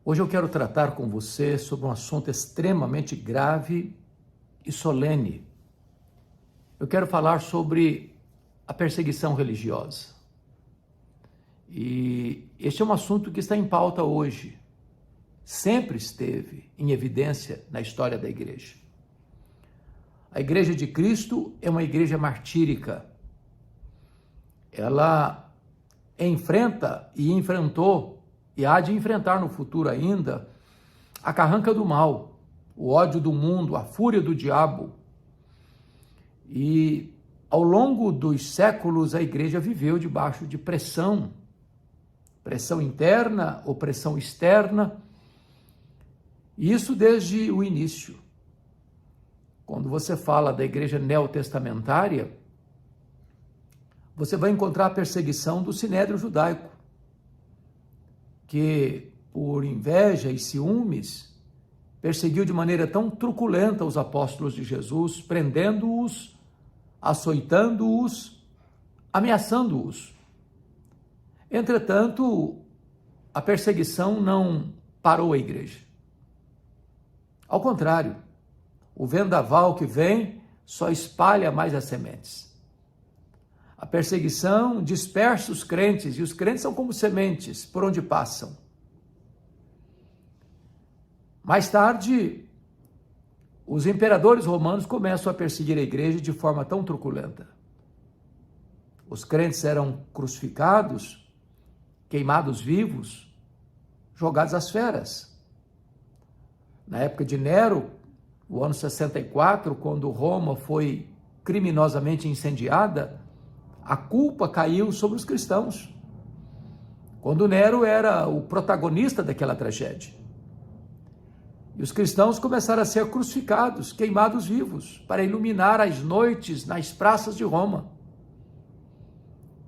Hoje eu quero tratar com você sobre um assunto extremamente grave e solene. Eu quero falar sobre a perseguição religiosa. E este é um assunto que está em pauta hoje. Sempre esteve em evidência na história da igreja. A Igreja de Cristo é uma igreja martírica. Ela enfrenta e enfrentou e há de enfrentar no futuro ainda a carranca do mal, o ódio do mundo, a fúria do diabo. E ao longo dos séculos a igreja viveu debaixo de pressão interna, opressão externa, e isso desde o início. Quando você fala da igreja neotestamentária, você vai encontrar a perseguição do sinédrio judaico, que, por inveja e ciúmes, perseguiu de maneira tão truculenta os apóstolos de Jesus, prendendo-os, açoitando-os, ameaçando-os. Entretanto, a perseguição não parou a igreja. Ao contrário, o vendaval que vem só espalha mais as sementes. A perseguição dispersa os crentes, e os crentes são como sementes por onde passam. Mais tarde, os imperadores romanos começam a perseguir a igreja de forma tão truculenta. Os crentes eram crucificados, queimados vivos, jogados às feras. Na época de Nero, no ano 64, quando Roma foi criminosamente incendiada, a culpa caiu sobre os cristãos, quando Nero era o protagonista daquela tragédia. E os cristãos começaram a ser crucificados, queimados vivos, para iluminar as noites nas praças de Roma.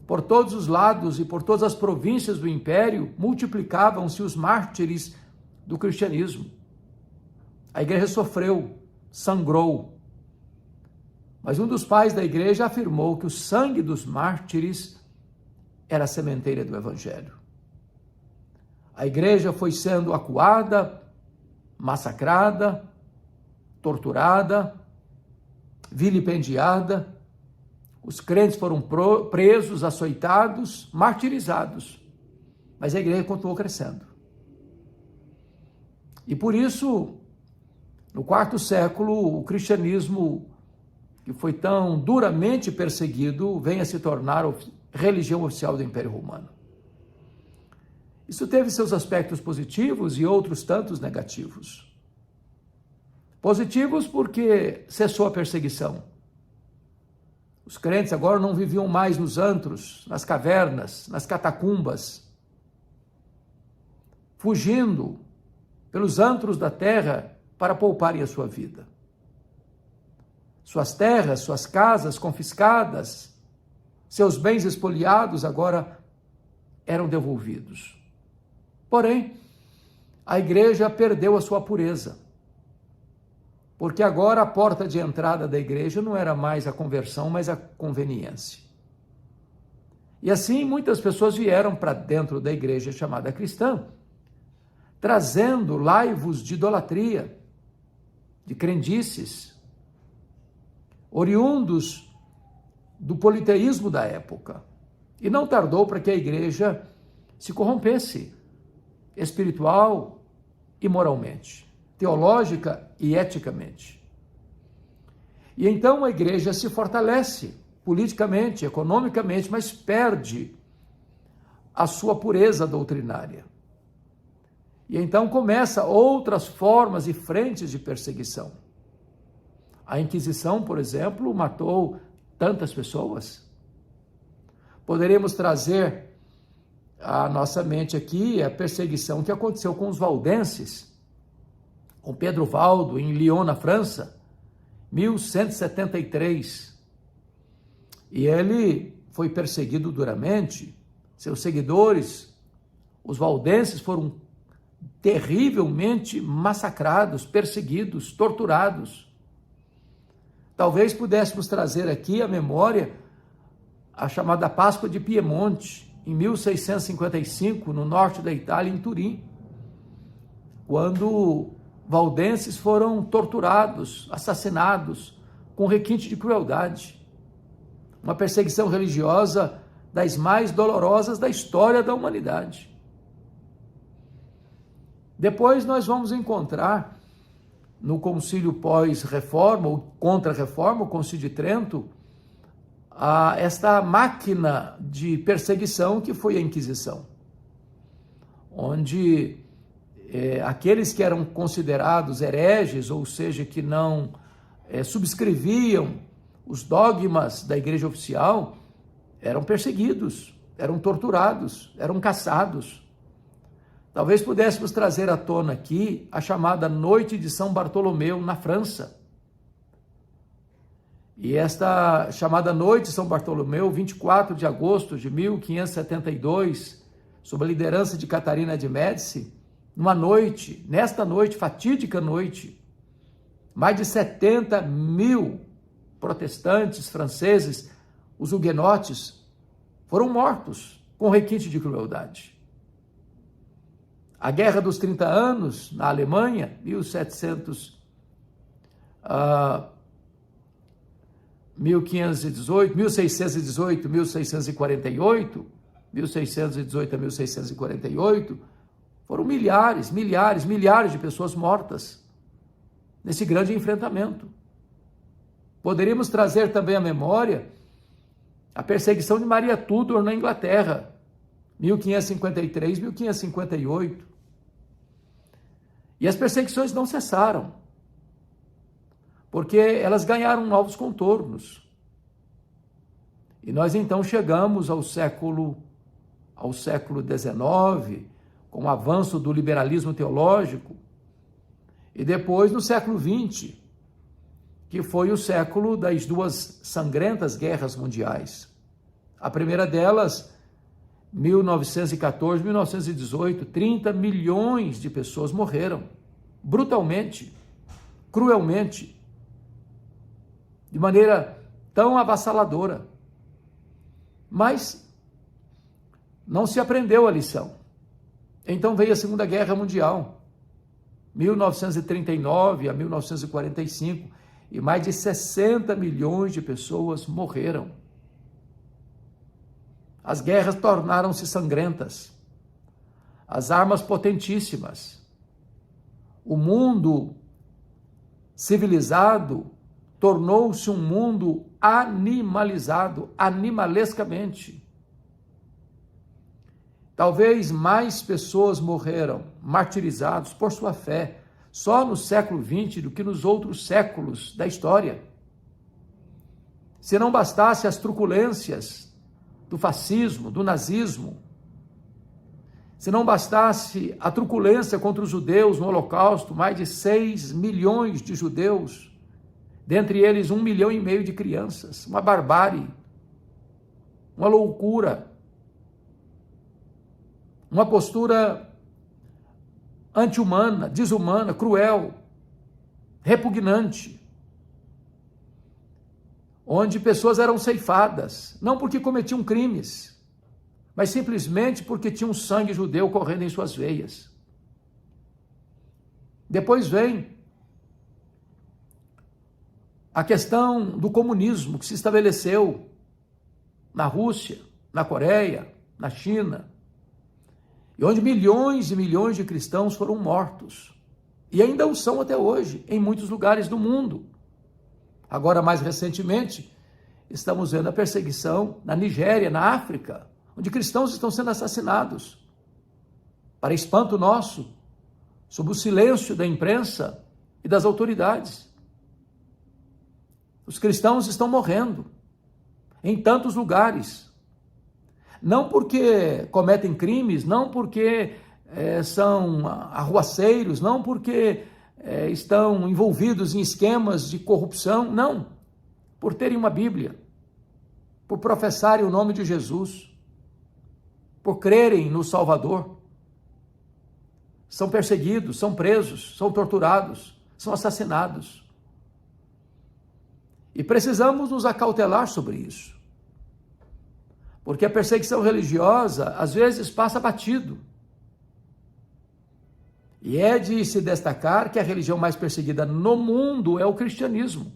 Por todos os lados e por todas as províncias do império, multiplicavam-se os mártires do cristianismo. A igreja sofreu, sangrou. Mas um dos pais da igreja afirmou que o sangue dos mártires era a sementeira do evangelho. A igreja foi sendo acuada, massacrada, torturada, vilipendiada. Os crentes foram presos, açoitados, martirizados. Mas a igreja continuou crescendo. E por isso, no quarto século, o cristianismo, que foi tão duramente perseguido, vem a se tornar religião oficial do Império Romano. Isso teve seus aspectos positivos e outros tantos negativos. Positivos porque cessou a perseguição. Os crentes agora não viviam mais nos antros, nas cavernas, nas catacumbas, fugindo pelos antros da terra para pouparem a sua vida. Suas terras, suas casas confiscadas, seus bens espoliados agora eram devolvidos. Porém, a igreja perdeu a sua pureza, porque agora a porta de entrada da igreja não era mais a conversão, mas a conveniência. E assim muitas pessoas vieram para dentro da igreja chamada cristã, trazendo laivos de idolatria, de crendices, oriundos do politeísmo da época. E não tardou para que a igreja se corrompesse espiritual e moralmente, teológica e eticamente. E então a igreja se fortalece politicamente, economicamente, mas perde a sua pureza doutrinária. E então começa outras formas e frentes de perseguição. A Inquisição, por exemplo, matou tantas pessoas. Poderíamos trazer à nossa mente aqui a perseguição que aconteceu com os valdenses, com Pedro Valdo, em Lyon, na França, 1173. E ele foi perseguido duramente. Seus seguidores, os valdenses, foram terrivelmente massacrados, perseguidos, torturados. Talvez pudéssemos trazer aqui à memória a chamada Páscoa de Piemonte, em 1655, no norte da Itália, em Turim, quando valdenses foram torturados, assassinados, com requinte de crueldade. Uma perseguição religiosa das mais dolorosas da história da humanidade. Depois nós vamos encontrar no concílio pós-reforma, ou contra-reforma, o concílio de Trento, esta máquina de perseguição que foi a Inquisição, onde aqueles que eram considerados hereges, ou seja, que não subscreviam os dogmas da igreja oficial, eram perseguidos, eram torturados, eram caçados. Talvez pudéssemos trazer à tona aqui a chamada Noite de São Bartolomeu, na França. E esta chamada Noite de São Bartolomeu, 24 de agosto de 1572, sob a liderança de Catarina de Médici, nesta noite, fatídica noite, mais de 70 mil protestantes franceses, os huguenotes, foram mortos com requinte de crueldade. A Guerra dos 30 Anos, na Alemanha, 1618 a 1648, foram milhares de pessoas mortas nesse grande enfrentamento. Poderíamos trazer também à memória a perseguição de Maria Tudor na Inglaterra, 1553, 1558. E as perseguições não cessaram, porque elas ganharam novos contornos. E nós então chegamos ao século XIX, com o avanço do liberalismo teológico, e depois no século XX, que foi o século das duas sangrentas guerras mundiais. A primeira delas, 1914, 1918, 30 milhões de pessoas morreram, brutalmente, cruelmente, de maneira tão avassaladora. Mas não se aprendeu a lição. Então veio a Segunda Guerra Mundial, 1939 a 1945, e mais de 60 milhões de pessoas morreram. As guerras tornaram-se sangrentas, as armas potentíssimas. O mundo civilizado tornou-se um mundo animalizado, animalescamente. Talvez mais pessoas morreram, martirizados por sua fé, só no século XX do que nos outros séculos da história. Se não bastasse as truculências do fascismo, do nazismo, se não bastasse a truculência contra os judeus no Holocausto, mais de 6 milhões de judeus, dentre eles 1,5 milhão de crianças, uma barbárie, uma loucura, uma postura anti-humana, desumana, cruel, repugnante, onde pessoas eram ceifadas, não porque cometiam crimes, mas simplesmente porque tinham sangue judeu correndo em suas veias. Depois vem a questão do comunismo que se estabeleceu na Rússia, na Coreia, na China, e onde milhões e milhões de cristãos foram mortos, e ainda o são até hoje, em muitos lugares do mundo. Agora, mais recentemente, estamos vendo a perseguição na Nigéria, na África, onde cristãos estão sendo assassinados. Para espanto nosso, sob o silêncio da imprensa e das autoridades. Os cristãos estão morrendo em tantos lugares. Não porque cometem crimes, não porque são arruaceiros, não porque estão envolvidos em esquemas de corrupção, não, por terem uma Bíblia, por professarem o nome de Jesus, por crerem no Salvador. São perseguidos, são presos, são torturados, são assassinados. E precisamos nos acautelar sobre isso, porque a perseguição religiosa às vezes passa batido. E é de se destacar que a religião mais perseguida no mundo é o cristianismo.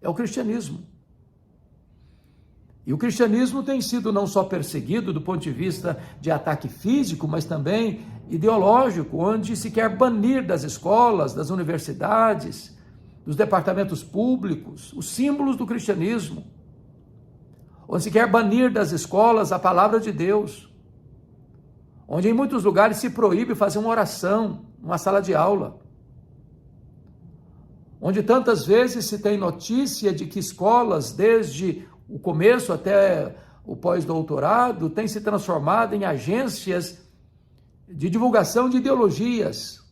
É o cristianismo. E o cristianismo tem sido não só perseguido do ponto de vista de ataque físico, mas também ideológico, onde se quer banir das escolas, das universidades, dos departamentos públicos, os símbolos do cristianismo, onde se quer banir das escolas a palavra de Deus, onde em muitos lugares se proíbe fazer uma oração, uma sala de aula, onde tantas vezes se tem notícia de que escolas, desde o começo até o pós-doutorado, têm se transformado em agências de divulgação de ideologias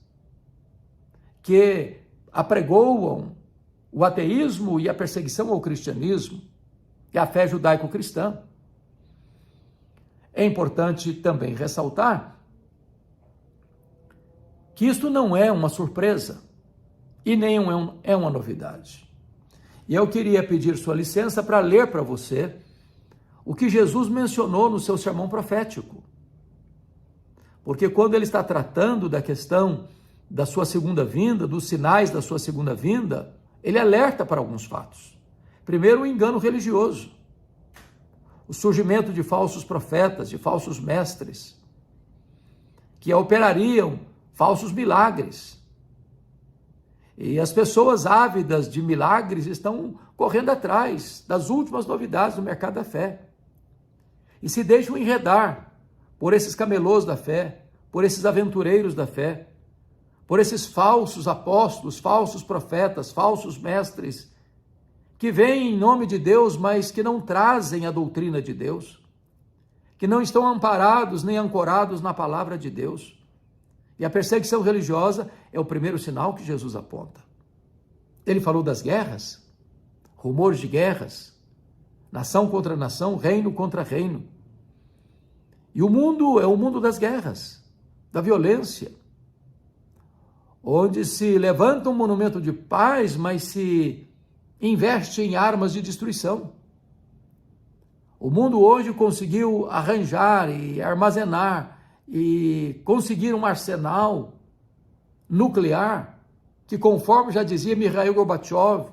que apregoam o ateísmo e a perseguição ao cristianismo e à fé judaico-cristã. É importante também ressaltar que isto não é uma surpresa e nem é uma novidade. E eu queria pedir sua licença para ler para você o que Jesus mencionou no seu sermão profético. Porque quando ele está tratando da questão da sua segunda vinda, dos sinais da sua segunda vinda, ele alerta para alguns fatos. Primeiro, o engano religioso, o surgimento de falsos profetas, de falsos mestres, que operariam falsos milagres. E as pessoas ávidas de milagres estão correndo atrás das últimas novidades do mercado da fé. E se deixam enredar por esses camelôs da fé, por esses aventureiros da fé, por esses falsos apóstolos, falsos profetas, falsos mestres, que vêm em nome de Deus, mas que não trazem a doutrina de Deus, que não estão amparados nem ancorados na palavra de Deus. E a perseguição religiosa é o primeiro sinal que Jesus aponta. Ele falou das guerras, rumores de guerras, nação contra nação, reino contra reino. E o mundo é o mundo das guerras, da violência, onde se levanta um monumento de paz, mas se investe em armas de destruição. O mundo hoje conseguiu arranjar e armazenar e conseguir um arsenal nuclear que, conforme já dizia Mikhail Gorbachev,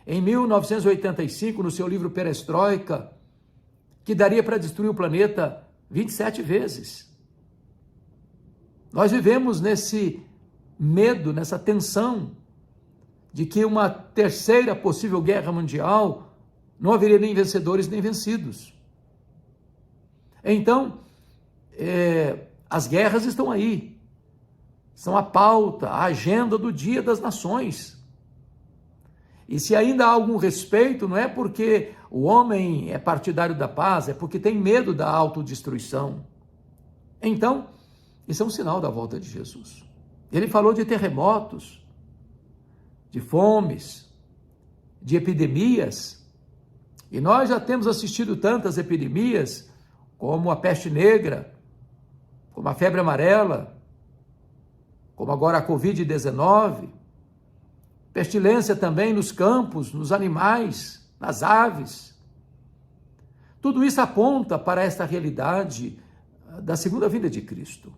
em 1985, no seu livro Perestroika, que daria para destruir o planeta 27 vezes. Nós vivemos nesse medo, nessa tensão de que uma terceira possível guerra mundial não haveria nem vencedores nem vencidos. Então, as guerras estão aí, são a pauta, a agenda do Dia das Nações. E se ainda há algum respeito, não é porque o homem é partidário da paz, é porque tem medo da autodestruição. Então, isso é um sinal da volta de Jesus. Ele falou de terremotos, de fomes, de epidemias, e nós já temos assistido tantas epidemias, como a peste negra, como a febre amarela, como agora a Covid-19, pestilência também nos campos, nos animais, nas aves. Tudo isso aponta para esta realidade da segunda vinda de Cristo.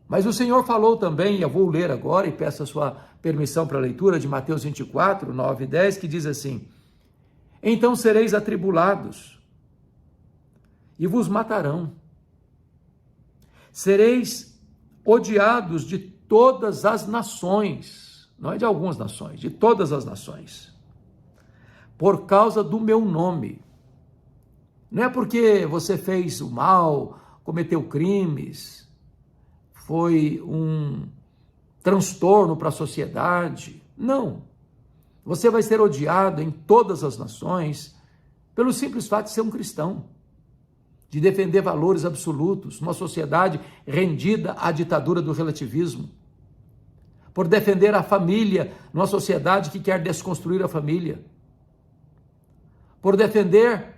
Mas o Senhor falou também, eu vou ler agora e peço a sua permissão para a leitura de Mateus 24, 9 e 10, que diz assim: então sereis atribulados e vos matarão. Sereis odiados de todas as nações, não é de algumas nações, de todas as nações, por causa do meu nome. Não é porque você fez o mal, cometeu crimes, foi um transtorno para a sociedade. Não. Você vai ser odiado em todas as nações pelo simples fato de ser um cristão, de defender valores absolutos, uma sociedade rendida à ditadura do relativismo, por defender a família numa sociedade que quer desconstruir a família, por defender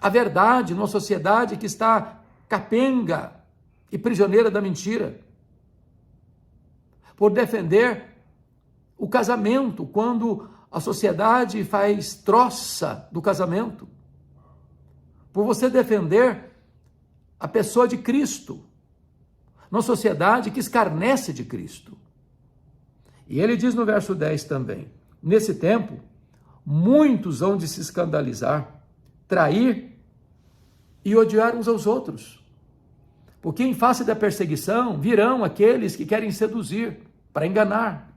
a verdade numa sociedade que está capenga e prisioneira da mentira, por defender o casamento quando a sociedade faz troça do casamento, por você defender a pessoa de Cristo, numa sociedade que escarnece de Cristo. E ele diz no verso 10 também: nesse tempo, muitos hão de se escandalizar, trair e odiar uns aos outros. Porque em face da perseguição virão aqueles que querem seduzir, para enganar.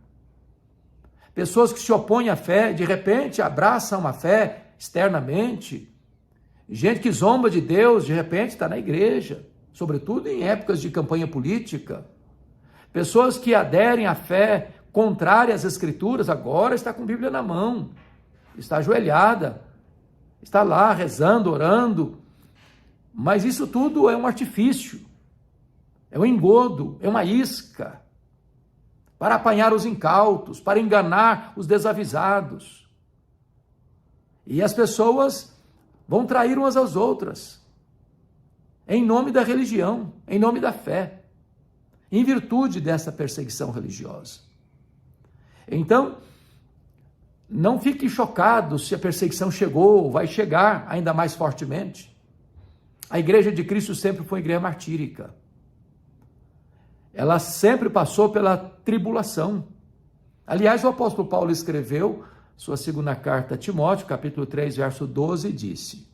Pessoas que se opõem à fé, de repente abraçam a fé externamente. Gente que zomba de Deus, de repente está na igreja, sobretudo em épocas de campanha política. Pessoas que aderem à fé contrária às Escrituras, agora está com a Bíblia na mão, está ajoelhada, está lá rezando, orando. Mas isso tudo é um artifício, é um engodo, é uma isca, para apanhar os incautos, para enganar os desavisados. E as pessoas vão trair umas às outras, em nome da religião, em nome da fé, em virtude dessa perseguição religiosa. Então, não fique chocado se a perseguição chegou ou vai chegar ainda mais fortemente. A igreja de Cristo sempre foi uma igreja martírica. Ela sempre passou pela tribulação. Aliás, o apóstolo Paulo escreveu sua segunda carta a Timóteo, capítulo 3, verso 12, disse: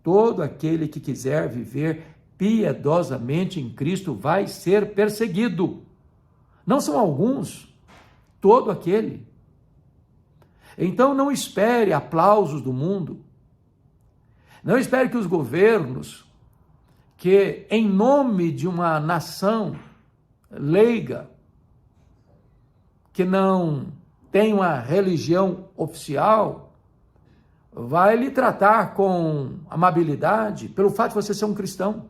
todo aquele que quiser viver piedosamente em Cristo vai ser perseguido. Não são alguns, todo aquele. Então não espere aplausos do mundo. Não espere que os governos, que em nome de uma nação leiga, que não tem uma religião oficial, vai lhe tratar com amabilidade pelo fato de você ser um cristão.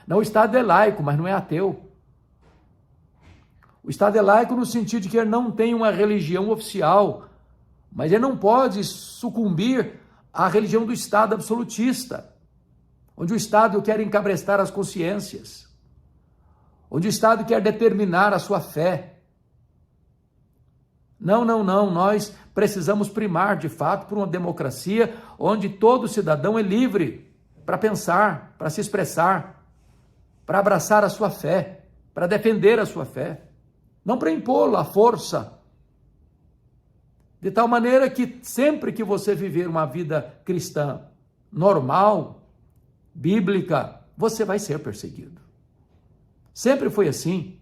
Não, o Estado é laico, mas não é ateu. O Estado é laico no sentido de que ele não tem uma religião oficial, mas ele não pode sucumbir à religião do Estado absolutista, onde o Estado quer encabrestar as consciências, onde o Estado quer determinar a sua fé. Não, nós precisamos primar, de fato, por uma democracia onde todo cidadão é livre para pensar, para se expressar, para abraçar a sua fé, para defender a sua fé, não para impô-la à força, de tal maneira que sempre que você viver uma vida cristã normal, bíblica, você vai ser perseguido. Sempre foi assim,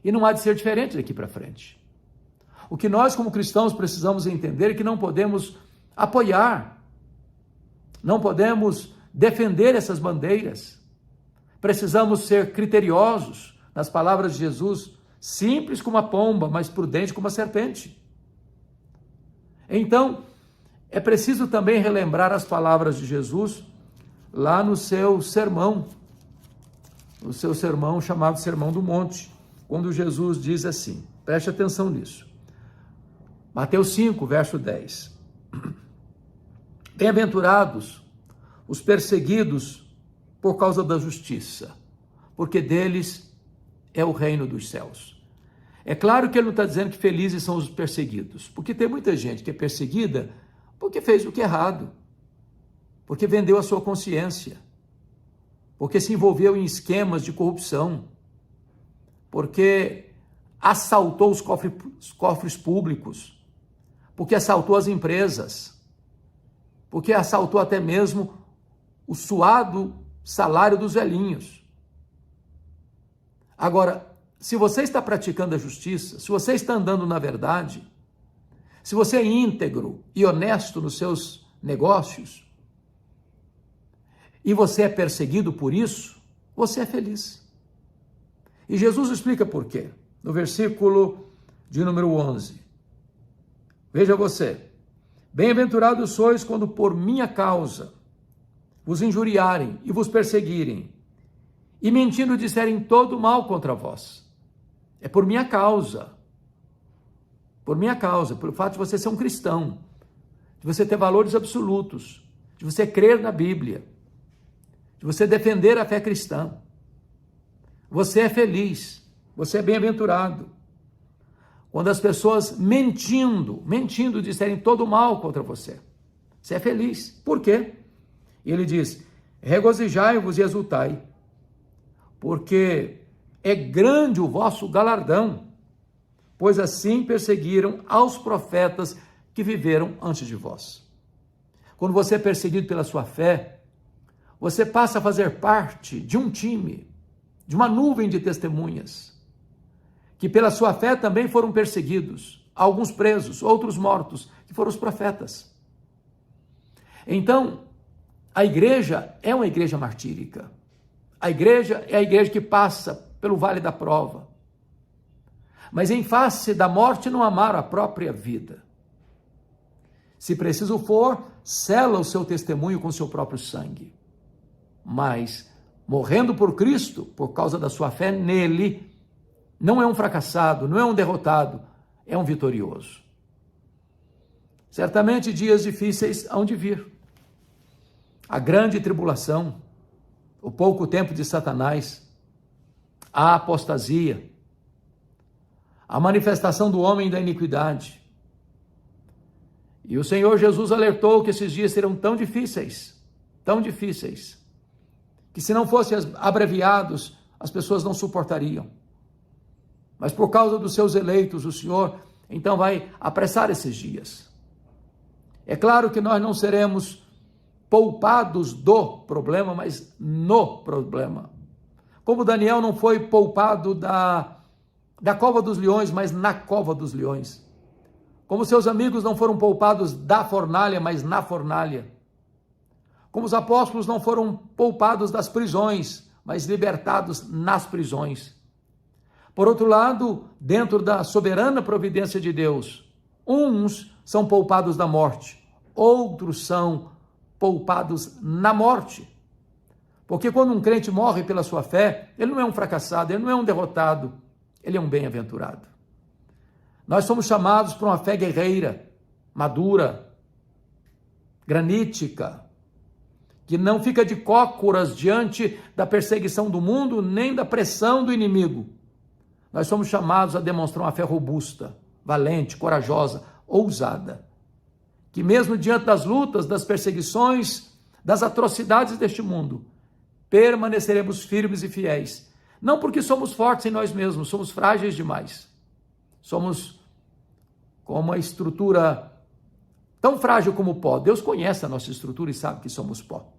e não há de ser diferente daqui para frente. O que nós, como cristãos, precisamos entender é que não podemos apoiar, não podemos defender essas bandeiras. Precisamos ser criteriosos, nas palavras de Jesus, simples como a pomba, mas prudente como a serpente. Então, é preciso também relembrar as palavras de Jesus lá no seu sermão chamado Sermão do Monte, quando Jesus diz assim, preste atenção nisso. Mateus 5, verso 10. Bem-aventurados os perseguidos por causa da justiça, porque deles é o reino dos céus. É claro que ele não está dizendo que felizes são os perseguidos, porque tem muita gente que é perseguida porque fez o que é errado, porque vendeu a sua consciência, porque se envolveu em esquemas de corrupção, porque assaltou os cofres públicos, porque assaltou as empresas, porque assaltou até mesmo o suado salário dos velhinhos. Agora, se você está praticando a justiça, se você está andando na verdade, se você é íntegro e honesto nos seus negócios, e você é perseguido por isso, você é feliz. E Jesus explica por quê. No versículo de número 11. Veja você. Bem-aventurados sois quando por minha causa vos injuriarem e vos perseguirem, e mentindo disserem todo mal contra vós. É por minha causa. Por minha causa, pelo fato de você ser um cristão, de você ter valores absolutos, de você crer na Bíblia, de você defender a fé cristã. Você é feliz, você é bem-aventurado. Quando as pessoas mentindo disserem todo mal contra você, você é feliz. Por quê? E ele diz, regozijai-vos e exultai, porque é grande o vosso galardão, pois assim perseguiram aos profetas que viveram antes de vós. Quando você é perseguido pela sua fé, você passa a fazer parte de um time, de uma nuvem de testemunhas, que pela sua fé também foram perseguidos, alguns presos, outros mortos, que foram os profetas. Então, a igreja é uma igreja martírica. A igreja é a igreja que passa pelo vale da prova. Mas em face da morte não amaram a própria vida. Se preciso for, sela o seu testemunho com seu próprio sangue. Mas, morrendo por Cristo, por causa da sua fé nele, não é um fracassado, não é um derrotado, é um vitorioso. Certamente dias difíceis hão de vir. A grande tribulação, o pouco tempo de Satanás, a apostasia, a manifestação do homem da iniquidade. E o Senhor Jesus alertou que esses dias serão tão difíceis, que se não fossem abreviados, as pessoas não suportariam. Mas por causa dos seus eleitos, o Senhor então vai apressar esses dias. É claro que nós não seremos poupados do problema, mas no problema. Como Daniel não foi poupado da cova dos leões, mas na cova dos leões. Como seus amigos não foram poupados da fornalha, mas na fornalha. Como os apóstolos não foram poupados das prisões, mas libertados nas prisões. Por outro lado, dentro da soberana providência de Deus, uns são poupados da morte, outros são poupados na morte. Porque quando um crente morre pela sua fé, ele não é um fracassado, ele não é um derrotado, ele é um bem-aventurado. Nós somos chamados para uma fé guerreira, madura, granítica, que não fica de cócoras diante da perseguição do mundo, nem da pressão do inimigo. Nós somos chamados a demonstrar uma fé robusta, valente, corajosa, ousada, que mesmo diante das lutas, das perseguições, das atrocidades deste mundo, permaneceremos firmes e fiéis. Não porque somos fortes em nós mesmos, somos frágeis demais. Somos com uma estrutura tão frágil como o pó. Deus conhece a nossa estrutura e sabe que somos pó.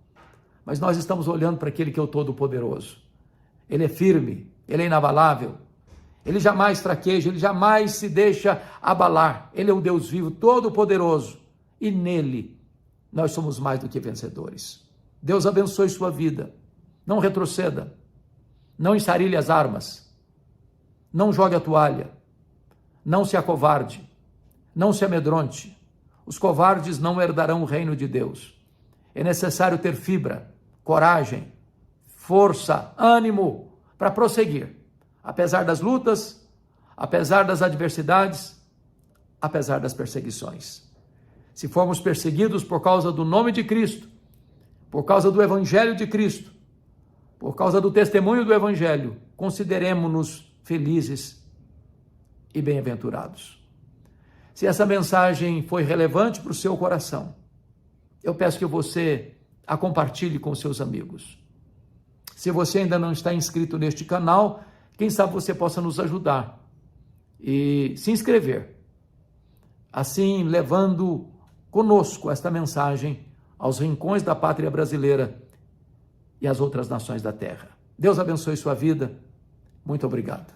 Mas nós estamos olhando para aquele que é o Todo-Poderoso. Ele é firme, ele é inabalável. Ele jamais fraqueja, ele jamais se deixa abalar. Ele é o Deus vivo, Todo-Poderoso. E nele nós somos mais do que vencedores. Deus abençoe sua vida. Não retroceda. Não ensarilhe as armas. Não jogue a toalha. Não se acovarde. Não se amedronte. Os covardes não herdarão o reino de Deus. É necessário ter fibra, coragem, força, ânimo para prosseguir. Apesar das lutas, apesar das adversidades, apesar das perseguições. Se formos perseguidos por causa do nome de Cristo, por causa do Evangelho de Cristo, por causa do testemunho do Evangelho, consideremo-nos felizes e bem-aventurados. Se essa mensagem foi relevante para o seu coração, eu peço que você a compartilhe com seus amigos. Se você ainda não está inscrito neste canal, quem sabe você possa nos ajudar e se inscrever, assim levando conosco esta mensagem aos rincões da pátria brasileira e às outras nações da terra. Deus abençoe sua vida. Muito obrigado.